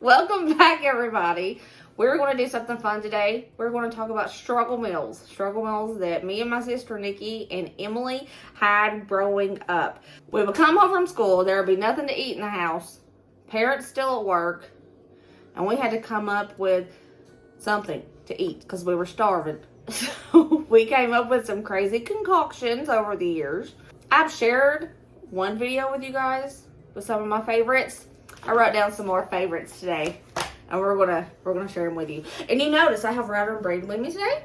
Welcome back, everybody. We're going to do something fun today. We're going to talk about struggle meals. Struggle meals that me and my sister Nikki and Emily had growing up. We would come home from school. There would be nothing to eat in the house. Parents still at work. And we had to come up with something to eat because we were starving. So we came up with some crazy concoctions over the years. I've shared one video with you guys with some of my favorites. I wrote down some more favorites today, and we're gonna share them with you. And you notice I have Ryder and Braden with me today.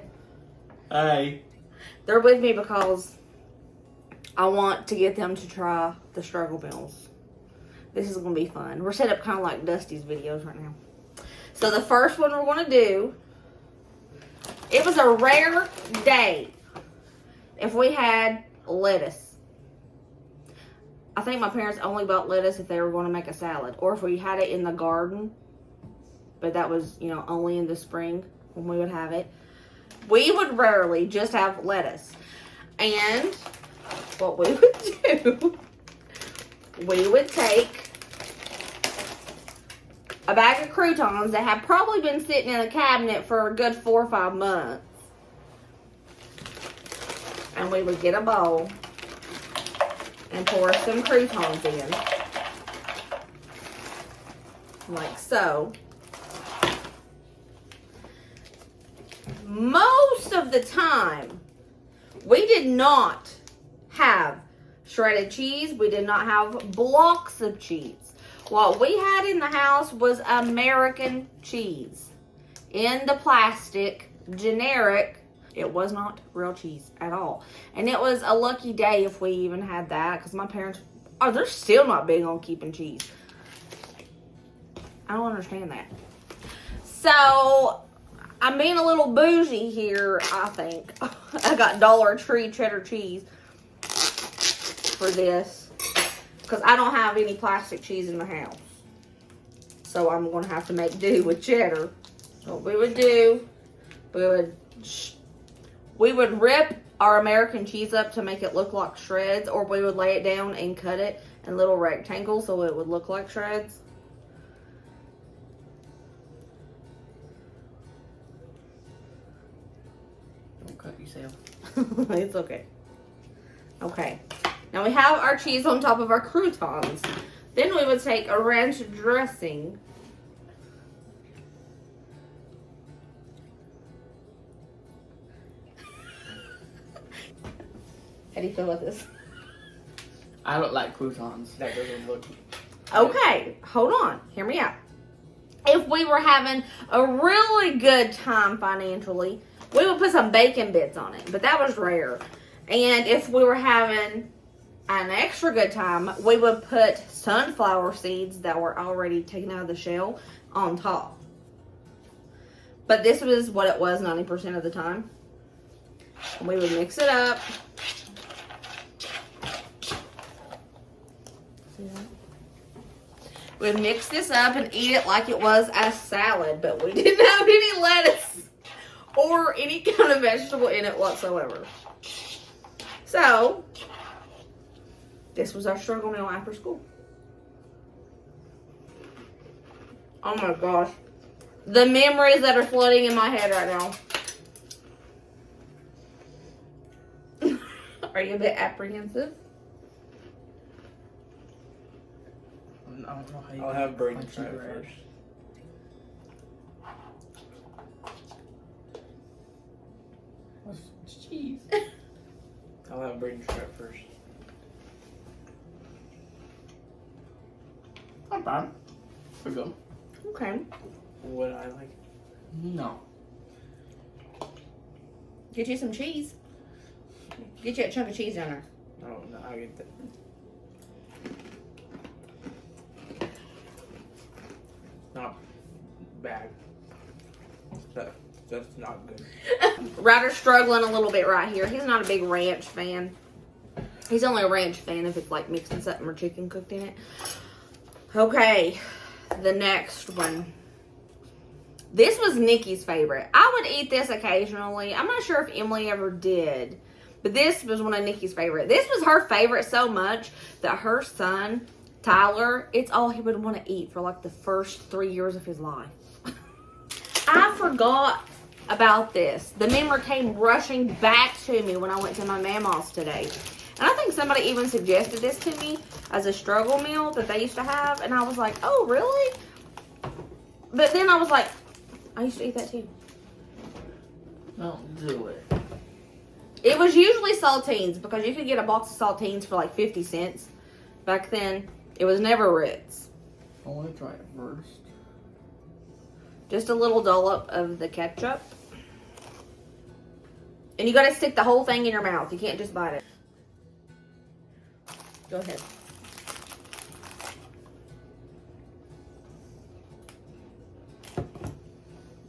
Hi. They're with me because I want to get them to try the struggle meals. This is gonna be fun. We're set up kind of like Dusty's videos right now. So the first one we're gonna do. It was a rare day if we had lettuce. I think my parents only bought lettuce if they were going to make a salad or if we had it in the garden. But that was, only in the spring when we would have it. We would rarely just have lettuce. And what we would do, we would take a bag of croutons that had probably been sitting in a cabinet for a good 4 or 5 months. And we would get a bowl and pour some croutons in. Like so. Most of the time, we did not have shredded cheese. We did not have blocks of cheese. What we had in the house was American cheese. In the plastic, generic. It was not real cheese at all. And it was a lucky day if we even had that. Because my parents, they're still not big on keeping cheese. I don't understand that. So, I'm being a little bougie here, I think. I got Dollar Tree cheddar cheese for this. Because I don't have any plastic cheese in the house. So, I'm going to have to make do with cheddar. So, what we would do, we would rip our American cheese up to make it look like shreds, or we would lay it down and cut it in little rectangles so it would look like shreds. Don't cut yourself. It's okay. Okay. Now we have our cheese on top of our croutons. Then we would take a ranch dressing. How do you feel about this? I don't like croutons. That doesn't look... Okay, hold on. Hear me out. If we were having a really good time financially, we would put some bacon bits on it. But that was rare. And if we were having an extra good time, we would put sunflower seeds that were already taken out of the shell on top. But this was what it was 90% of the time. And we would mix it up. We'd mix this up and eat it like it was a salad, but we didn't have any lettuce or any kind of vegetable in it whatsoever. So, this was our struggle meal after school. Oh my gosh. The memories that are flooding in my head right now. Are you a bit apprehensive? I don't know how you... I'll have Braden try it first. It's cheese. I'll have Braden try it first. Not bad. Pretty good. Okay. Would I like? No. Get you some cheese. Get you a chunk of cheese down there. No, I get that. Not bad. That's not good. Ryder's struggling a little bit right here. He's not a big ranch fan. He's only a ranch fan if it's like mixing something or chicken cooked in it. Okay, the next one. This was Nikki's favorite. I would eat this occasionally. I'm not sure if Emily ever did. But this was one of Nikki's favorite. This was her favorite so much that her son Tyler, it's all he would want to eat for like the first 3 years of his life. I forgot about this. The memory came rushing back to me when I went to my mama's today. And I think somebody even suggested this to me as a struggle meal that they used to have. And I was like, oh, really? But then I was like, I used to eat that too. Don't do it. It was usually saltines because you could get a box of saltines for like 50 cents. Back then, it was never Ritz. I want to try it first. Just a little dollop of the ketchup. And you gotta stick the whole thing in your mouth. You can't just bite it. Go ahead.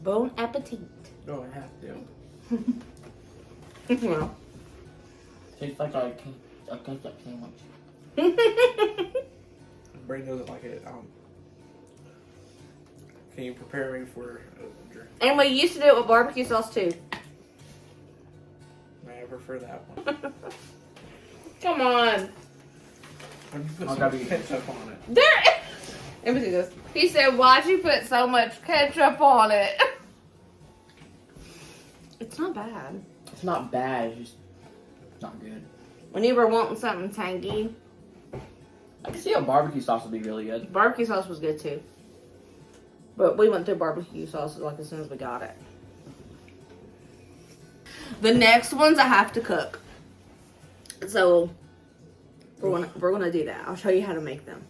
Bon appetit. No, I have to. Well. Tastes like a ketchup sandwich. Brain doesn't like it. Can you prepare me for a drink? And we used to do it with barbecue sauce too. I prefer that one. Come on. When you put I'll some grab you. ketchup on it. There. Let me see this. He said, "Why'd you put so much ketchup on it?" It's not bad. It's not bad, it's just not good. When you were wanting something tangy, I can see a barbecue sauce would be really good. barbecue sauce was good too. But we went through barbecue sauce like as soon as we got it. The next ones I have to cook. So we're gonna do that. I'll show you how to make them.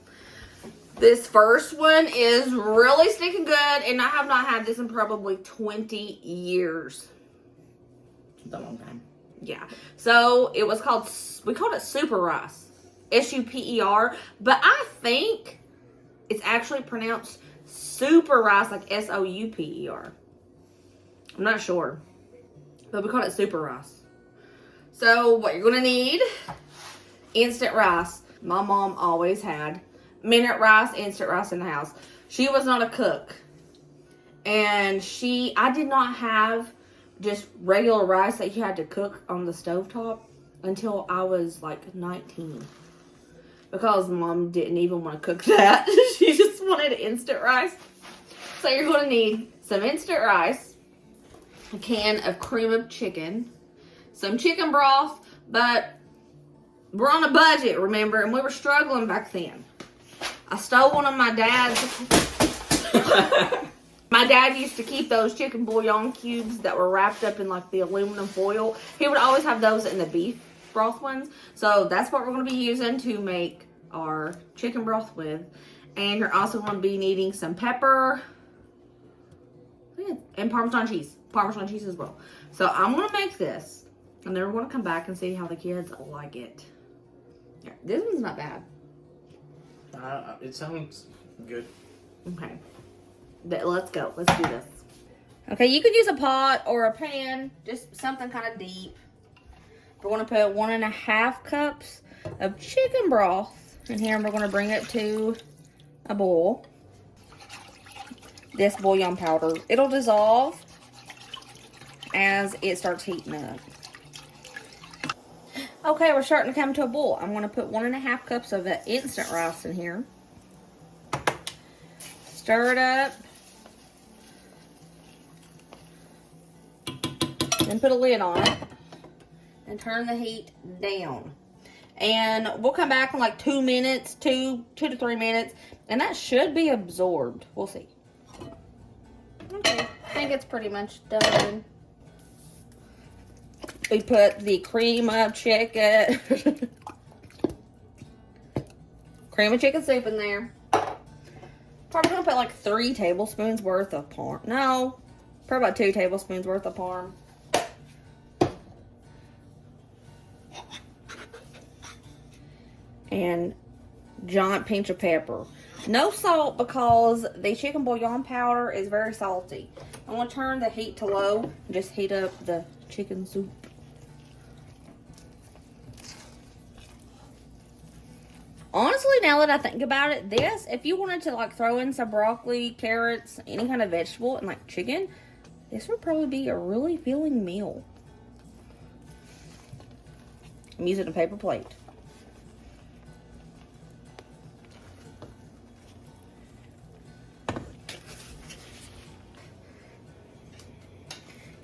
This first one is really stinking good, and I have not had this in probably 20 years. It's a long time. Yeah. So it was called, we called it super rice. S-U-P-E-R. But I think it's actually pronounced super rice, like S-O-U-P-E-R. I'm not sure. But we called it super rice. So what you're going to need, instant rice. My mom always had minute rice, instant rice in the house. She was not a cook. And I did not have just regular rice that you had to cook on the stovetop until I was like 19. Because mom didn't even want to cook that. She just wanted instant rice. So you're going to need some instant rice, a can of cream of chicken, some chicken broth, but we're on a budget, remember, and we were struggling back then. I stole one of my dad's. My dad used to keep those chicken bouillon cubes that were wrapped up in like the aluminum foil. He would always have those in the beef broth ones. So that's what we're going to be using to make our chicken broth with. And you're also going to be needing some pepper and Parmesan cheese. Parmesan cheese as well. So I'm going to make this. And then we're going to come back and see how the kids like it. Yeah, this one's not bad. It sounds good. Okay. Let's go. Let's do this. Okay, you could use a pot or a pan, just something kind of deep. We're going to put 1.5 cups of chicken broth in here, and we're going to bring it to a boil. This bouillon powder, it'll dissolve as it starts heating up. Okay, we're starting to come to a boil. I'm going to put 1.5 cups of the instant rice in here. Stir it up. Then put a lid on it. And turn the heat down. And we'll come back in like 2 minutes, 2 to 3 minutes. And that should be absorbed. We'll see. Okay, I think it's pretty much done. We put the cream of chicken. Cream of chicken soup in there. Probably gonna put like 3 tablespoons worth of parm. No, probably about 2 tablespoons worth of parm. And giant pinch of pepper. No salt because the chicken bouillon powder is very salty. I'm going to turn the heat to low and just heat up the chicken soup. Honestly, now that I think about it, this, if you wanted to like throw in some broccoli, carrots, any kind of vegetable and like chicken, this would probably be a really filling meal. I'm using a paper plate.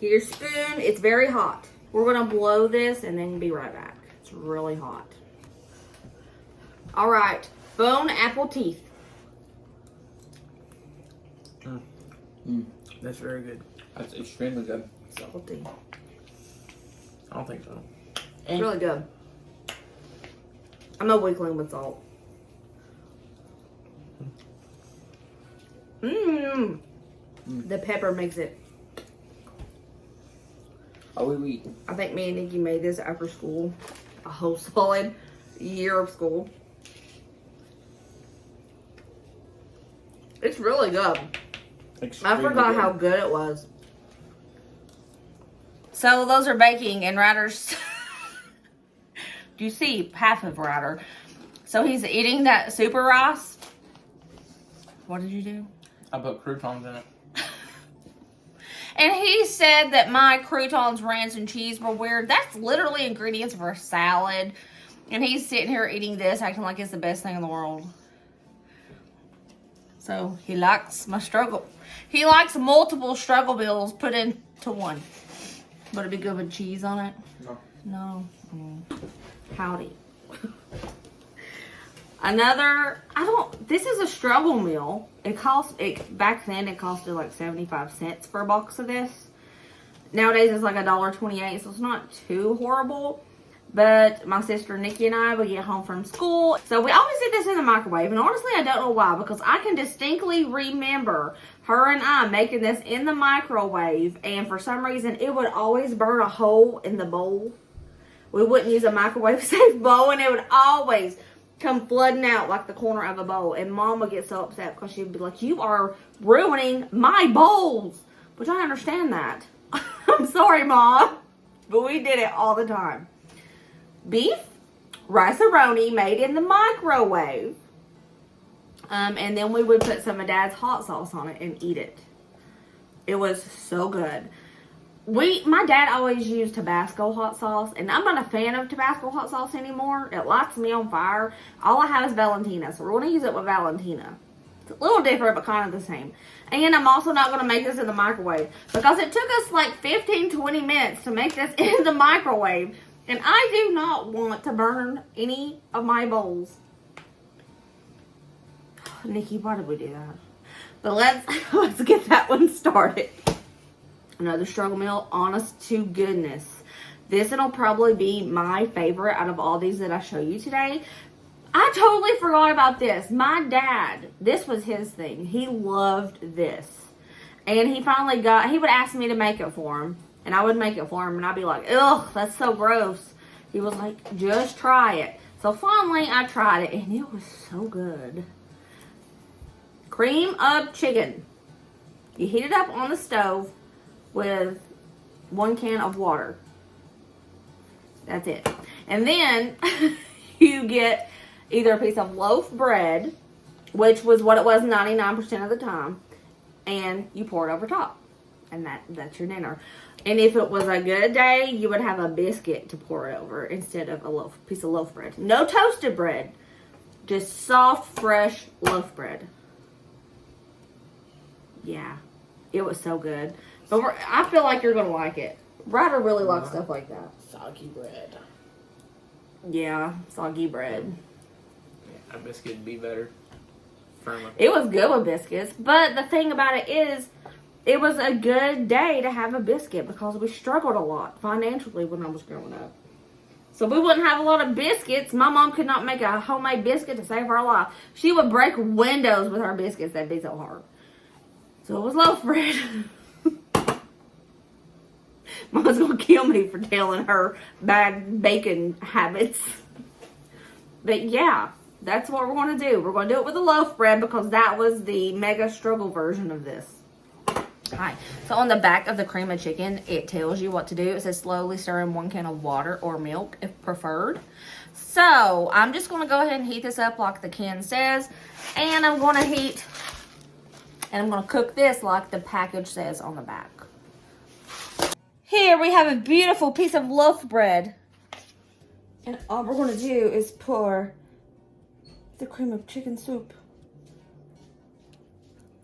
Get your spoon. It's very hot. We're going to blow this and then be right back. It's really hot. All right. Bone apple teeth. That's very good. That's extremely good. Salty. I don't think so. It's really good. I'm a weakling with salt. The pepper makes it. Oh, we I think me and Nikki made this after school. A whole solid year of school. It's really good. I forgot how good it was. So those are baking and Ryder's. Do you see half of Ryder? So he's eating that super rice. What did you do? I put croutons in it. And he said that my croutons, ranch, and cheese were weird. That's literally ingredients for a salad. And he's sitting here eating this, acting like it's the best thing in the world. So he likes my struggle. He likes multiple struggle bills put into one. Would it be good with cheese on it? No. No. Howdy. Another, this is a struggle meal. Back then it costed like 75 cents for a box of this. Nowadays it's like $1.28, so it's not too horrible. But my sister Nikki and I would get home from school. So we always did this in the microwave. And honestly, I don't know why. Because I can distinctly remember her and I making this in the microwave. And for some reason, it would always burn a hole in the bowl. We wouldn't use a microwave-safe bowl. And it would always come flooding out like the corner of a bowl. And Mom would get so upset because she'd be like, you are ruining my bowls. Which I understand that. I'm sorry, Mom. But we did it all the time. Beef rice-a-roni made in the microwave. And then we would put some of Dad's hot sauce on it and eat it. It was so good. My dad always used Tabasco hot sauce, and I'm not a fan of Tabasco hot sauce anymore. It lights me on fire. All I have is Valentina, so we're going to use it with Valentina. It's a little different, but kind of the same. And I'm also not going to make this in the microwave because it took us like 15-20 minutes to make this in the microwave. And I do not want to burn any of my bowls. Nikki, why did we do that? But let's get that one started. Another struggle meal, honest to goodness. This will probably be my favorite out of all these that I show you today. I totally forgot about this. My dad, this was his thing. He loved this. And he would ask me to make it for him. And I would make it for him. And I'd be like, ugh, that's so gross. He was like, just try it. So finally, I tried it. And it was so good. Cream of chicken. You heat it up on the stove with 1 can of water. That's it. And then you get either a piece of loaf bread, which was what it was 99% of the time, and you pour it over top. And that's your dinner. And if it was a good day, you would have a biscuit to pour it over instead of a piece of loaf bread. No toasted bread. Just soft, fresh loaf bread. Yeah. It was so good. But I feel like you're going to like it. Ryder really likes stuff like that. Soggy bread. Yeah, soggy bread. Yeah, a biscuit would be better. Firmer. It was good with biscuits. But the thing about it is, it was a good day to have a biscuit because we struggled a lot financially when I was growing up. So we wouldn't have a lot of biscuits. My mom could not make a homemade biscuit to save her life. She would break windows with her biscuits. That'd be so hard. So it was loaf bread. Mom's going to kill me for telling her bad bacon habits. But yeah, that's what we're going to do. We're going to do it with a loaf bread because that was the mega struggle version of this. Hi. So on the back of the cream of chicken, it tells you what to do. It says slowly stir in 1 can of water or milk if preferred. So I'm just going to go ahead and heat this up like the can says. And I'm going to cook this like the package says on the back. Here we have a beautiful piece of loaf bread. And all we're going to do is pour the cream of chicken soup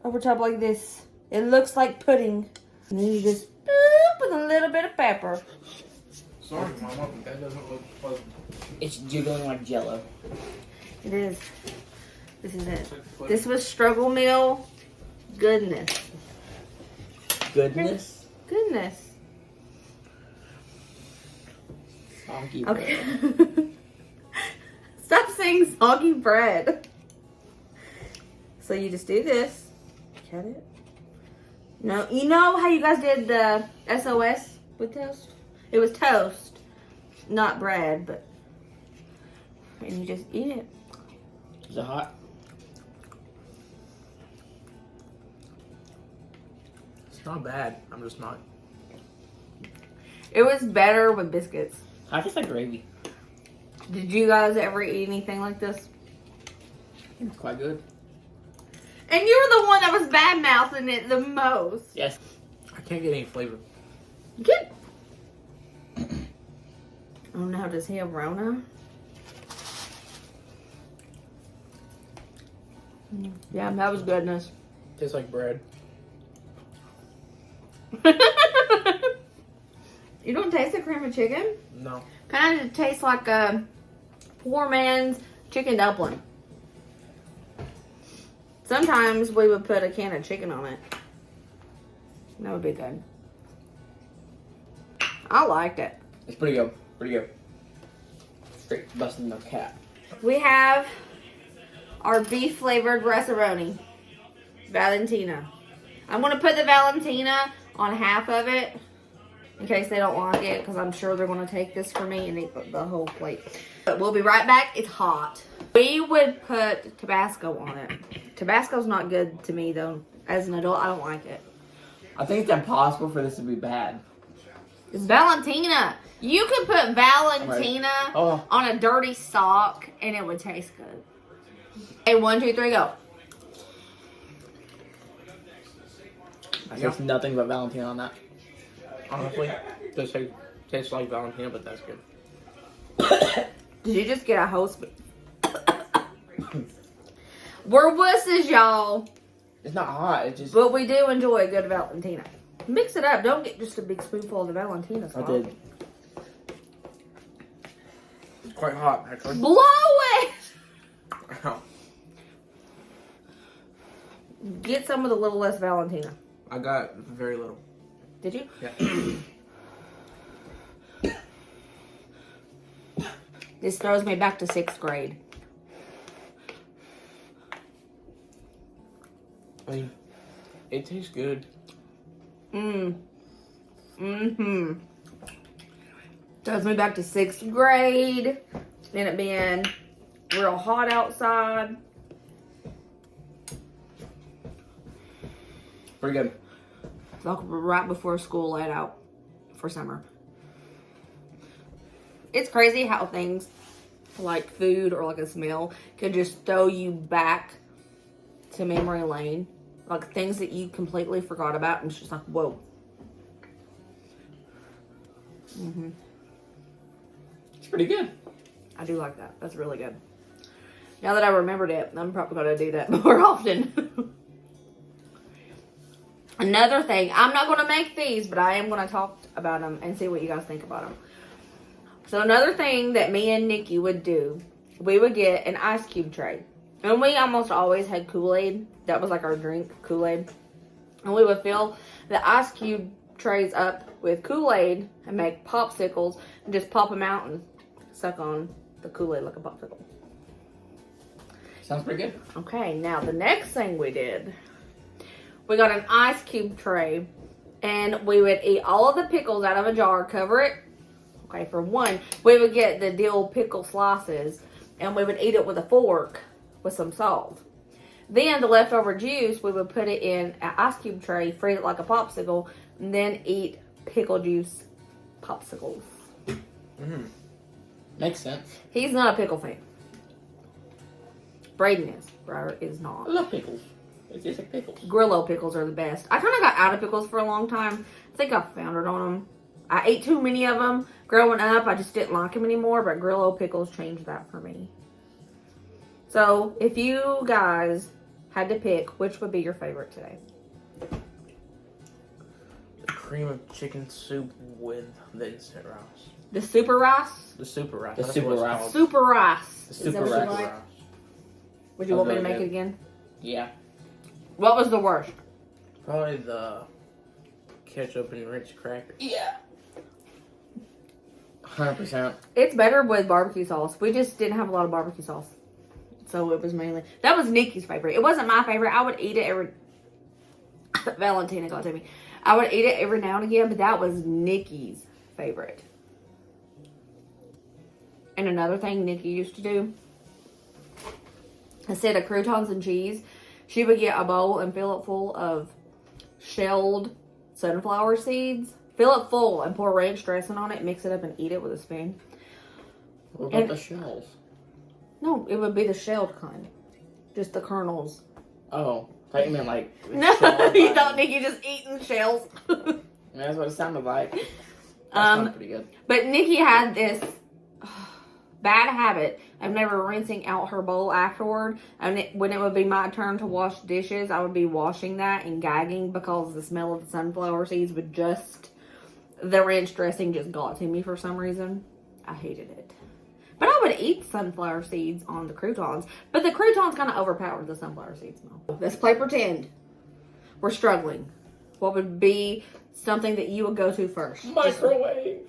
over top like this. It looks like pudding. And then you just boop with with a little bit of pepper. Sorry, Mama, but that doesn't look pleasant. It's jiggling like jello. It is. This is it. This was struggle meal goodness. Goodness. Goodness. Soggy Okay. bread. Stop saying soggy bread. So you just do this. Cut it. No, you know how you guys did the SOS with toast? It was toast, not bread, but and you just eat it. Is it hot? It's not bad. I'm just not. It was better with biscuits. I just like gravy. Did you guys ever eat anything like this? It's quite good. And you were the one that was bad mouthing it the most. Yes. I can't get any flavor. Get. Oh no, does he have Rona? Yeah, that was goodness. Tastes like bread. You don't taste the cream of chicken? No. Kind of tastes like a poor man's chicken dumpling. Sometimes we would put a can of chicken on it. That would be good. I liked it. It's pretty good. Pretty good. Straight busting the cat. We have our beef flavored restaurant, Valentina. I'm going to put the Valentina on half of it in case they don't like it, because I'm sure they're going to take this for me and eat the whole plate. But we'll be right back. It's hot. We would put Tabasco on it. Tabasco's not good to me, though. As an adult, I don't like it. I think it's impossible for this to be bad. It's Valentina. You could put Valentina on a dirty sock and it would taste good. Okay, 1, 2, 3, go. I taste nothing but Valentina on that. Honestly, it does taste like Valentina, but that's good. Did you just get a whole spoon? We're wusses, y'all. It's not hot. It's just. But we do enjoy a good Valentina. Mix it up. Don't get just a big spoonful of the Valentina sauce. I did. It's quite hot, actually. Blow it! Ow. Get some of the little less Valentina. I got very little. Did you? Yeah. This throws me back to 6th grade. I mean, it tastes good. Mm-hmm. Throws me back to 6th grade. Then it being real hot outside. Pretty good. Like right before school let out for summer. It's crazy how things like food or like a smell can just throw you back to memory lane. Like things that you completely forgot about, and it's just like, whoa. It's pretty good. I do like that. That's really good. Now that I remembered it, I'm probably going to do that more often. Another thing, I'm not going to make these, but I am going to talk about them and see what you guys think about them. So another thing that me and Nikki would do, we would get an ice cube tray. And we almost always had Kool-Aid. That was like our drink, Kool-Aid. And we would fill the ice cube trays up with Kool-Aid and make popsicles and just pop them out and suck on the Kool-Aid like a popsicle. Sounds pretty good. Okay, now the next thing we did, we got an ice cube tray and we would eat all of the pickles out of a jar, cover it. Okay, for one, we would get the dill pickle slices and we would eat it with a fork with some salt. Then the leftover juice, we would put it in an ice cube tray, freeze it like a popsicle, and then eat pickle juice popsicles. Makes sense. He's not a pickle fan. Braden is. Ryder is not. I love pickles. It's just like pickles. Grillo pickles are the best. I kind of got out of pickles for a long time. I think I foundered on them. I ate too many of them. Growing up, I just didn't like them anymore, but Grillo pickles changed that for me. So, if you guys had to pick, which would be your favorite today? cream of chicken soup with the instant rice. The super rice? The super rice. The that's super what it's rice. called. Super rice. The Is super that what you rice. like? Would you want me to That's make really it again? Yeah. What was the worst? Probably the ketchup and ranch crackers. Yeah. 100%. It's better with barbecue sauce. We just didn't have a lot of barbecue sauce. So it was mainly... That was Nikki's favorite. It wasn't my favorite. I would eat it every... Valentina got to me. I would eat it every now and again, but that was Nikki's favorite. And another thing Nikki used to do, instead of croutons and cheese, she would get a bowl and fill it full of shelled sunflower seeds. Fill it full and pour ranch dressing on it, mix it up and eat it with a spoon. What about And- the shells? No, it would be the shelled kind. Just the kernels. Oh. I thought you meant like... No, shell you by- don't think you just eating shells. That's what it sounded like. That sounded pretty good. But Nikki had this bad habit of never rinsing out her bowl afterward. And when it would be my turn to wash dishes, I would be washing that and gagging because the smell of the sunflower seeds would just... The ranch dressing just got to me for some reason. I hated it. But I would eat sunflower seeds on the croutons. But the croutons kind of overpowered the sunflower seeds. Let's play pretend. We're struggling. What would be something that you would go to first? Microwave.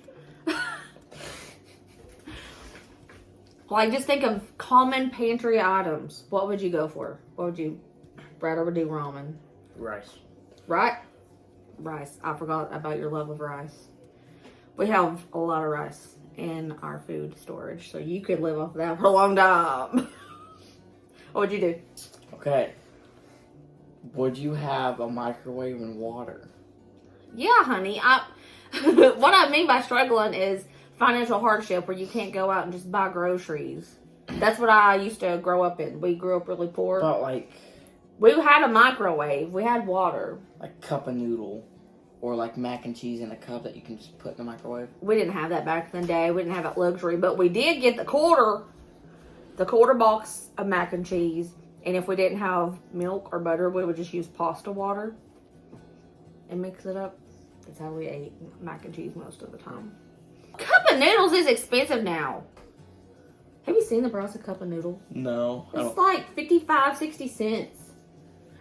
Like, just think of common pantry items. What would you go for? What would you... Brad would do ramen. Rice. Right? Rice. I forgot about your love of rice. We have a lot of rice in our food storage, so you could live off of that for a long time. What would you do? Okay. Would you have a microwave and water? Yeah, honey. What I mean by struggling is financial hardship where you can't go out and just buy groceries. That's what I used to grow up in. We grew up really poor. But like We had a microwave. We had water. cup of noodle. Or like mac and cheese in a cup that you can just put in the microwave. We didn't have that back in the day. We didn't have that luxury. But we did get the quarter box of mac and cheese. And if we didn't have milk or butter, we would just use pasta water and mix it up. That's how we ate mac and cheese most of the time. Cup of noodles is expensive now. Have you seen the price of cup of noodle? No. It's like 55, 60 cents.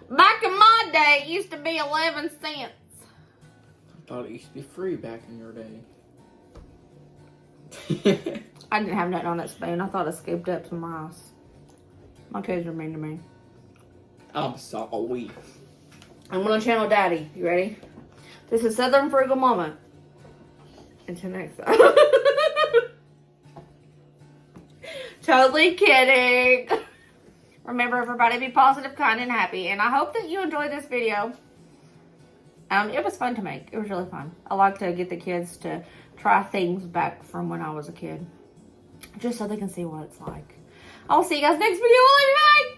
Back in my day, it used to be 11 cents. I thought it used to be free back in your day. I didn't have nothing on that spoon. I thought I scooped up some rice. My kids are mean to me. I'm sorry. I'm gonna channel Daddy. You ready? This is Southern Frugal Mama. Until next time. Totally kidding. Remember, everybody, be positive, kind, and happy. And I hope that you enjoyed this video. It was fun to make. It was really fun. I like to get the kids to try things back from when I was a kid. Just so they can see what it's like. I'll see you guys next video. Bye.